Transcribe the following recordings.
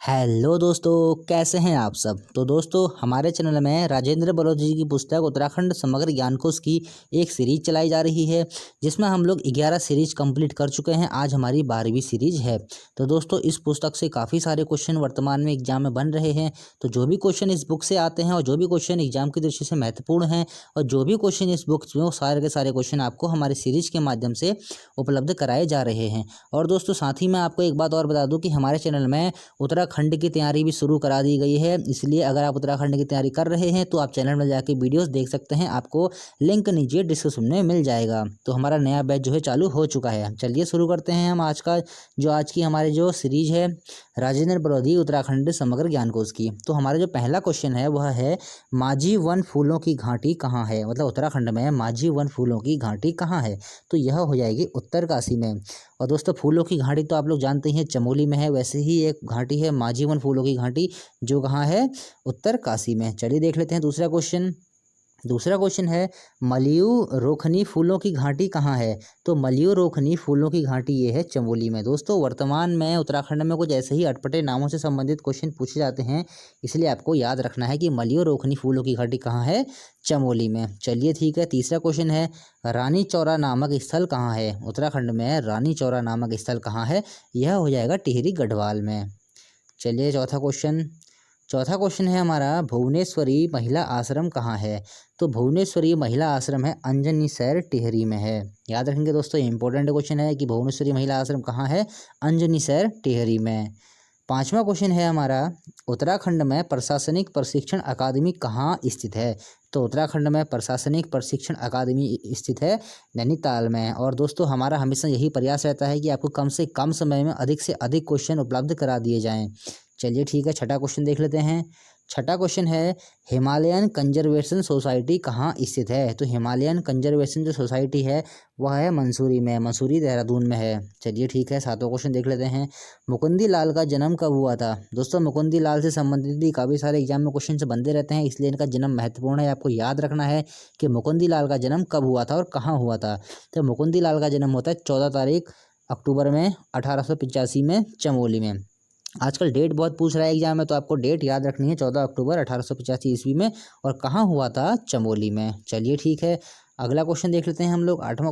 Hello दोस्तों, कैसे हैं आप सब। तो दोस्तों, हमारे चैनल में राजेंद्र बलोच जी की पुस्तक उत्तराखंड समग्र ज्ञानकोश की एक सीरीज चलाई जा रही है, जिसमें हम लोग 11 सीरीज कंप्लीट कर चुके हैं। आज हमारी 12वीं सीरीज है। तो दोस्तों, इस पुस्तक से काफ़ी सारे क्वेश्चन वर्तमान में एग्जाम में बन रहे हैं। तो जो भी क्वेश्चन इस बुक से आते हैं और जो भी क्वेश्चन एग्जाम की दृष्टि से महत्वपूर्ण हैं और जो भी क्वेश्चन इस बुक में, वो सारे के सारे क्वेश्चन आपको हमारे सीरीज के माध्यम से उपलब्ध कराए जा रहे हैं। और दोस्तों, साथ ही मैं आपको एक बात और बता दूँ कि हमारे चैनल में उत्तराखंड की तैयारी भी शुरू करा दी गई है। इसलिए अगर आप उत्तराखंड की तैयारी कर रहे हैं तो आप चैनल में जाके वीडियोस देख सकते हैं। आपको लिंक नीचे डिस्क्रिप्शन में मिल जाएगा। तो हमारा नया बैच जो है चालू हो चुका है। चलिए शुरू करते हैं हम आज की हमारी जो सीरीज है राजेंद्र बलोधी उत्तराखंड समग्र ज्ञानकोश की। तो हमारा जो पहला क्वेश्चन है वह है, माझी वन फूलों की घाटी कहाँ है। मतलब उत्तराखंड में माझी वन फूलों की घाटी कहाँ है। तो यह हो जाएगी उत्तरकाशी में। और दोस्तों, फूलों की घाटी तो आप लोग जानते हैं चमोली में है। वैसे ही एक घाटी है माझी वन फूलों की घाटी, जो कहाँ है, उत्तरकाशी में। चलिए देख लेते हैं दूसरा क्वेश्चन है, मलियू रोखनी फूलों की घाटी कहाँ है। तो मलियू रोखनी फूलों की घाटी ये है चमोली में। दोस्तों, वर्तमान में उत्तराखंड में कुछ ऐसे ही अटपटे नामों से संबंधित क्वेश्चन पूछे जाते हैं, इसलिए आपको याद रखना है कि मलियू रोखनी फूलों की घाटी कहाँ है, चमोली में। चलिए ठीक है। तीसरा क्वेश्चन है, रानी चौरा नामक स्थल कहाँ है। उत्तराखंड में रानी चौरा नामक स्थल कहाँ है, यह हो जाएगा टिहरी गढ़वाल में। चलिए चौथा क्वेश्चन है हमारा, भुवनेश्वरी महिला आश्रम कहाँ है। तो भुवनेश्वरी महिला आश्रम है अंजनीसैर टिहरी में है। याद रखेंगे दोस्तों, इंपॉर्टेंट क्वेश्चन है कि भुवनेश्वरी महिला आश्रम कहाँ है, अंजनीसैर टिहरी में। पांचवा क्वेश्चन है हमारा, उत्तराखंड में प्रशासनिक प्रशिक्षण अकादमी कहाँ स्थित है। तो उत्तराखंड में प्रशासनिक प्रशिक्षण अकादमी स्थित है नैनीताल में। और दोस्तों, हमारा हमेशा यही प्रयास रहता है कि आपको कम से कम समय में अधिक से अधिक क्वेश्चन उपलब्ध करा दिए जाएं। चलिए ठीक है, छठा क्वेश्चन देख लेते हैं। छठा क्वेश्चन है, हिमालयन कंजर्वेशन सोसाइटी कहाँ स्थित है। तो हिमालयन कंजर्वेशन जो सोसाइटी है वह है मंसूरी में, मंसूरी देहरादून में है। चलिए ठीक है, सातवां क्वेश्चन देख लेते हैं, मुकुंदी लाल का जन्म कब हुआ था। दोस्तों, मुकुंदी लाल से संबंधित भी काफ़ी सारे एग्जाम में क्वेश्चन बनते रहते हैं, इसलिए इनका जन्म महत्वपूर्ण है। आपको याद रखना है कि मुकुंदी लाल का जन्म कब हुआ था और कहाँ हुआ था। तो मुकुंदी लाल का जन्म होता है 14 तारीख अक्टूबर में 1885 में चमोली में। आजकल डेट बहुत पूछ रहा है एग्जाम में, तो आपको डेट याद रखनी है, 14 अक्टूबर 1885 ईस्वी में। और कहाँ हुआ था, चमोली में। चलिए ठीक है, अगला क्वेश्चन देख लेते हैं हम लोग। आठवां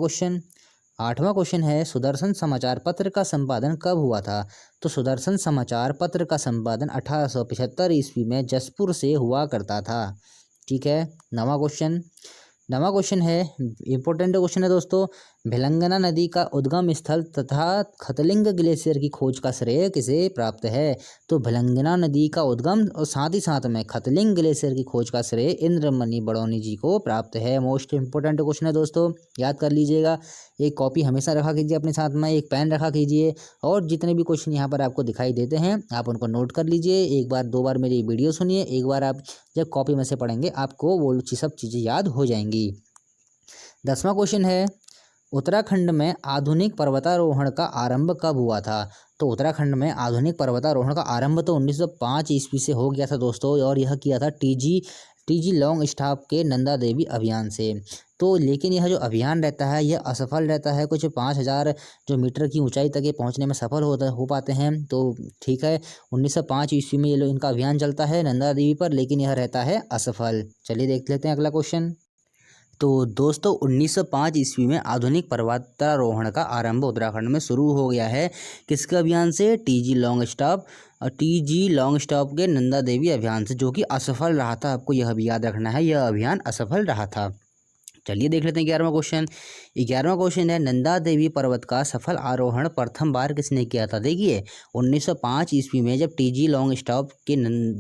क्वेश्चन है, सुदर्शन समाचार पत्र का संपादन कब हुआ था। तो सुदर्शन समाचार पत्र का संपादन 1875 ईस्वी में जसपुर से हुआ करता था। ठीक है। नवा क्वेश्चन है, इंपॉर्टेंट क्वेश्चन है दोस्तों, भिलंगना नदी का उद्गम स्थल तथा खतलिंग ग्लेशियर की खोज का श्रेय किसे प्राप्त है। तो भिलंगना नदी का उद्गम और साथ ही साथ में खतलिंग ग्लेशियर की खोज का श्रेय इंद्रमणि बड़ौनी जी को प्राप्त है। मोस्ट इंपॉर्टेंट क्वेश्चन है दोस्तों, याद कर लीजिएगा। एक कॉपी हमेशा रखा कीजिए अपने साथ में, एक पेन रखा कीजिए, और जितने भी क्वेश्चन यहाँ पर आपको दिखाई देते हैं आप उनको नोट कर लीजिए। एक बार दो बार मेरी वीडियो सुनिए, एक बार आप जब कॉपी में से पढ़ेंगे आपको वो सब चीज़ें याद हो जाएंगी। 10वां क्वेश्चन है, उत्तराखंड में आधुनिक पर्वतारोहण का आरंभ कब हुआ था। तो उत्तराखंड में आधुनिक पर्वतारोहण का आरंभ तो 1905 ईस्वी से हो गया था दोस्तों, और यह किया था टीजी लॉन्ग स्टॉप के नंदा देवी अभियान से। तो लेकिन यह जो अभियान रहता है यह असफल रहता है। कुछ 5000 जो मीटर की ऊंचाई तक ये पहुंचने में सफल हो पाते हैं। तो ठीक है, 1905 ईस्वी में ये लोग इनका अभियान चलता है नंदा देवी पर, लेकिन यह रहता है असफल। चलिए देख लेते हैं अगला क्वेश्चन। तो दोस्तों, 1905 ईस्वी में आधुनिक पर्वतारोहण का आरंभ उत्तराखंड में शुरू हो गया है। किसके अभियान से, टीजी लॉन्ग स्टॉप के नंदा देवी अभियान से, जो कि असफल रहा था। आपको यह भी याद रखना है, यह अभियान असफल रहा था। चलिए देख लेते हैं 11वां क्वेश्चन है, नंदा देवी पर्वत का सफल आरोहण प्रथम बार किसने किया था। देखिए, 1905 ईस्वी में जब टीजी लॉन्ग स्टॉप के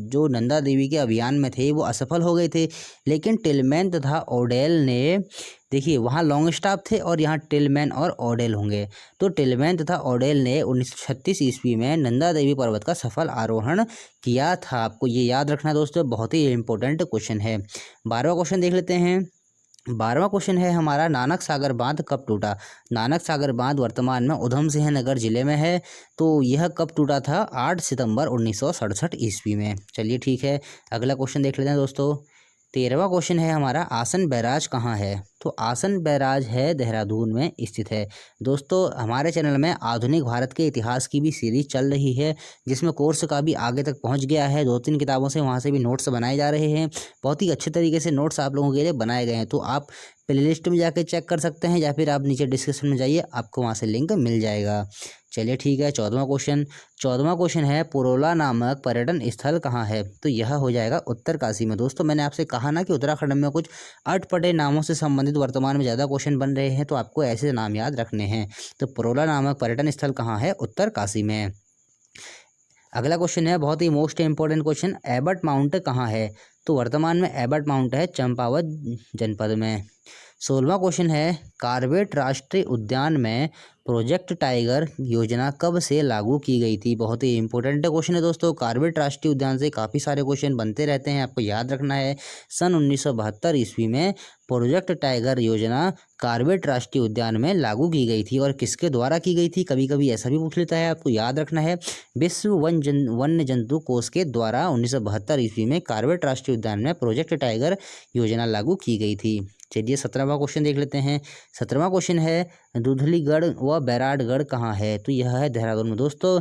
जो नंदा देवी के अभियान में थे वो असफल हो गए थे, लेकिन टिलमैन तथा ओडेल ने, देखिए वहाँ लॉन्ग स्टॉप थे और यहाँ टिलमैन और ओडेल होंगे, तो टिलमैन तथा ओडेल ने 1936 ईस्वी में नंदा देवी पर्वत का सफल आरोहण किया था। आपको ये याद रखना दोस्तों, बहुत ही इंपॉर्टेंट क्वेश्चन है। 12वां क्वेश्चन देख लेते हैं। 12वां क्वेश्चन है हमारा, नानक सागर बांध कब टूटा। नानक सागर बांध वर्तमान में उधम सिंह नगर जिले में है। तो यह कब टूटा था, 8 सितंबर 1967 ईस्वी में। चलिए ठीक है, अगला क्वेश्चन देख लेते हैं दोस्तों। 13वां क्वेश्चन है हमारा, आसन बैराज कहाँ है? तो आसन बैराज है देहरादून में स्थित है। दोस्तों हमारे चैनल में आधुनिक भारत के इतिहास की भी सीरीज चल रही है, जिसमें कोर्स का भी आगे तक पहुंच गया है। 2-3 किताबों से वहां से भी नोट्स बनाए जा रहे हैं। बहुत ही अच्छे तरीके से नोट्स आप लोगों के लिए बनाए गए हैं, तो आप प्लेलिस्ट में जाकर चेक कर सकते हैं या फिर आप नीचे डिस्क्रिप्शन में जाइए, आपको वहाँ से लिंक मिल जाएगा। चलिए ठीक है, 14वां क्वेश्चन है, पुरोला नामक पर्यटन स्थल कहाँ है? तो यह हो जाएगा उत्तरकाशी में। दोस्तों मैंने आपसे कहा ना कि उत्तराखंड में कुछ अटपटे नामों से संबंधित वर्तमान में ज़्यादा क्वेश्चन बन रहे हैं, तो आपको ऐसे नाम याद रखने हैं। तो पुरोला नामक पर्यटन स्थल कहाँ है? उत्तरकाशी में। अगला क्वेश्चन है बहुत ही most important question, Abbott Mount कहाँ है? तो वर्तमान में एबट माउंट है चंपावत जनपद में। 16वां क्वेश्चन है, कॉर्बेट राष्ट्रीय उद्यान में प्रोजेक्ट टाइगर योजना कब से लागू की गई थी? बहुत ही इंपॉर्टेंट क्वेश्चन है दोस्तों। कॉर्बेट राष्ट्रीय उद्यान से काफ़ी सारे क्वेश्चन बनते रहते हैं, आपको याद रखना है। सन 1972 ईस्वी में प्रोजेक्ट टाइगर योजना कॉर्बेट राष्ट्रीय उद्यान में लागू की गई थी, और किसके द्वारा की गई थी? कभी कभी ऐसा भी पूछ लेता है, आपको याद रखना है। विश्व वन्य जंतु कोष के द्वारा 1972 ईस्वी में कॉर्बेट राष्ट्रीय उद्यान में प्रोजेक्ट टाइगर योजना लागू की गई थी। चलिए 17वां क्वेश्चन देख लेते हैं। 17वां क्वेश्चन है, दुधलीगढ़ व बैराटगढ़ कहाँ है? तो यह है देहरादून में। दोस्तों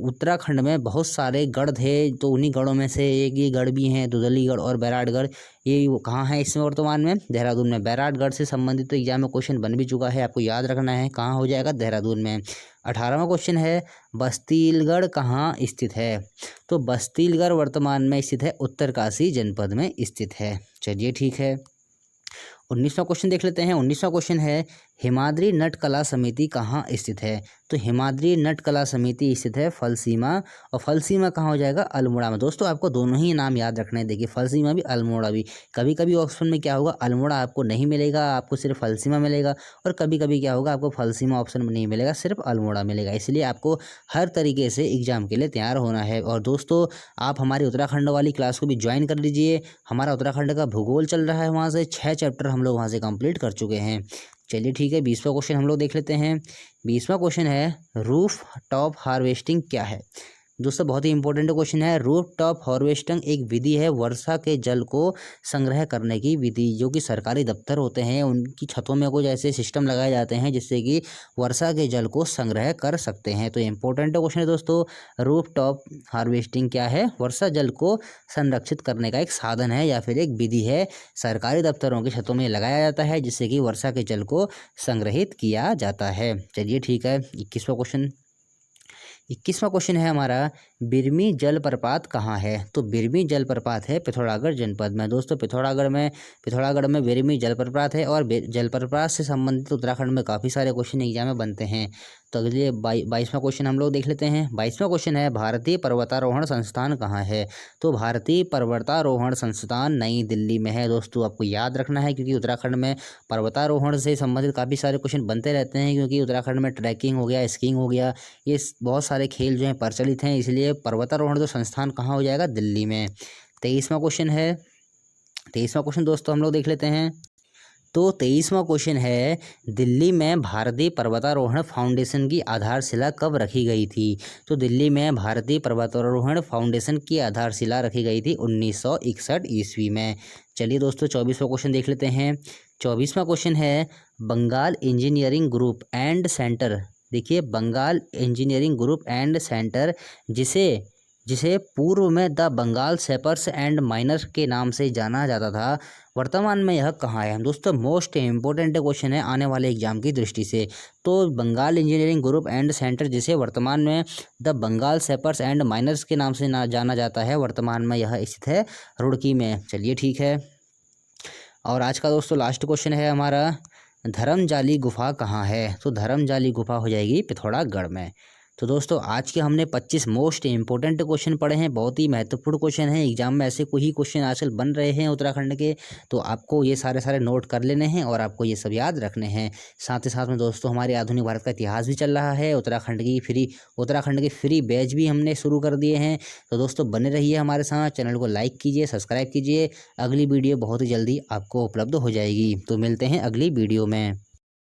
उत्तराखंड में बहुत सारे गढ़ थे, तो उन्हीं गढ़ों में से एक ये गढ़ भी हैं, दुधलीगढ़ और बैराटगढ़। ये कहाँ है इसमें? वर्तमान में देहरादून में। बैराटगढ़ से संबंधित तो एग्जाम में क्वेश्चन बन भी चुका है, आपको याद रखना है। कहाँ हो जाएगा? देहरादून में। 18वां क्वेश्चन है, बस्तीलगढ़ कहाँ स्थित है? तो बस्तीलगढ़ वर्तमान में स्थित है, उत्तरकाशी जनपद में स्थित है। चलिए ठीक है, 19वां क्वेश्चन देख लेते हैं। 19वां क्वेश्चन है, हिमाद्री नट कला समिति कहाँ स्थित है? तो हिमाद्री नट कला समिति स्थित है फलसीमा, और फलसीमा कहाँ हो जाएगा? अल्मोड़ा में। दोस्तों आपको दोनों ही नाम याद रखने हैं, देखिए फलसीमा भी अल्मोड़ा भी। कभी कभी ऑप्शन में क्या होगा, अल्मोड़ा आपको नहीं मिलेगा, आपको सिर्फ फलसीमा मिलेगा, और कभी कभी क्या होगा, आपको फलसीमा ऑप्शन में नहीं मिलेगा, सिर्फ अल्मोड़ा मिलेगा। इसलिए आपको हर तरीके से एग्जाम के लिए तैयार होना है। और दोस्तों आप हमारी उत्तराखंड वाली क्लास को भी ज्वाइन कर लीजिए। हमारा उत्तराखंड का भूगोल चल रहा है, वहाँ से 6 चैप्टर हम लोग वहाँ से कंप्लीट कर चुके हैं। चलिए ठीक है, 20वां क्वेश्चन हम लोग देख लेते हैं। 20वां क्वेश्चन है, रूफ टॉप हार्वेस्टिंग क्या है? दोस्तों बहुत ही इंपॉर्टेंट क्वेश्चन है। रूफ टॉप हार्वेस्टिंग एक विधि है वर्षा के जल को संग्रह करने की विधि, जो कि सरकारी दफ्तर होते हैं उनकी छतों में कुछ ऐसे सिस्टम लगाए जाते हैं जिससे कि वर्षा के जल को संग्रह कर सकते हैं। तो इंपॉर्टेंट क्वेश्चन है दोस्तों, रूफ टॉप हार्वेस्टिंग क्या है? वर्षा जल को संरक्षित करने का एक साधन है या फिर एक विधि है, सरकारी दफ्तरों की छतों में लगाया जाता है जिससे कि वर्षा के जल को संग्रहित किया जाता है। चलिए ठीक है, 21वां क्वेश्चन है हमारा, बिरमी जलप्रपात कहाँ है? तो बिरमी जलप्रपात है पिथौरागढ़ जनपद में। दोस्तों पिथौरागढ़ में बिरमी जलप्रपात है, और जलप्रपात से संबंधित उत्तराखंड में काफ़ी सारे क्वेश्चन एग्जाम में बनते हैं। तो अगले 22वां क्वेश्चन हम लोग देख लेते हैं। 22वां क्वेश्चन है, भारतीय पर्वतारोहण संस्थान कहाँ है? तो भारतीय पर्वतारोहण संस्थान नई दिल्ली में है। दोस्तों आपको याद रखना है, क्योंकि उत्तराखंड में पर्वतारोहण से संबंधित काफ़ी सारे क्वेश्चन बनते रहते हैं, क्योंकि उत्तराखंड में ट्रैकिंग हो गया, स्कीइंग हो गया, ये बहुत सारे खेल जो हैं प्रचलित हैं, इसलिए पर्वतारोहण जो संस्थान कहाँ हो जाएगा? दिल्ली में। 23वां क्वेश्चन दोस्तों हम लोग देख लेते हैं। तो 23वां क्वेश्चन है, दिल्ली में भारतीय पर्वतारोहण फाउंडेशन की आधारशिला कब रखी गई थी? तो दिल्ली में भारतीय पर्वतारोहण फाउंडेशन की आधारशिला रखी गई थी 1961 ईस्वी में। चलिए दोस्तों 24वां क्वेश्चन देख लेते हैं। 24वां क्वेश्चन है, Bengal engineering group and centre, देखिए Bengal engineering group and centre, जिसे पूर्व में the Bengal sappers and miners के नाम से जाना जाता था, वर्तमान में यह कहाँ है? दोस्तों मोस्ट इम्पोर्टेंट क्वेश्चन है आने वाले एग्जाम की दृष्टि से। तो Bengal engineering group and centre, जिसे वर्तमान में the Bengal sappers and miners के नाम से जाना जाता है, वर्तमान में यह स्थित है रुड़की में। चलिए ठीक है, और आज का दोस्तों लास्ट क्वेश्चन है हमारा, धर्मजाली गुफा कहाँ है? तो धर्मजाली गुफा हो जाएगी पिथौरागढ़ में। तो दोस्तों आज के हमने 25 मोस्ट इंपॉर्टेंट क्वेश्चन पढ़े हैं, बहुत ही महत्वपूर्ण क्वेश्चन हैं। एग्जाम में ऐसे कोई ही क्वेश्चन आजकल बन रहे हैं उत्तराखंड के, तो आपको ये सारे नोट कर लेने हैं और आपको ये सब याद रखने हैं। साथ ही साथ में दोस्तों हमारे आधुनिक भारत का इतिहास भी चल रहा है, उत्तराखंड के फ्री बैच भी हमने शुरू कर दिए हैं। तो दोस्तों बने रहिए हमारे साथ, चैनल को लाइक कीजिए, सब्सक्राइब कीजिए। अगली वीडियो बहुत ही जल्दी आपको उपलब्ध हो जाएगी। तो मिलते हैं अगली वीडियो में।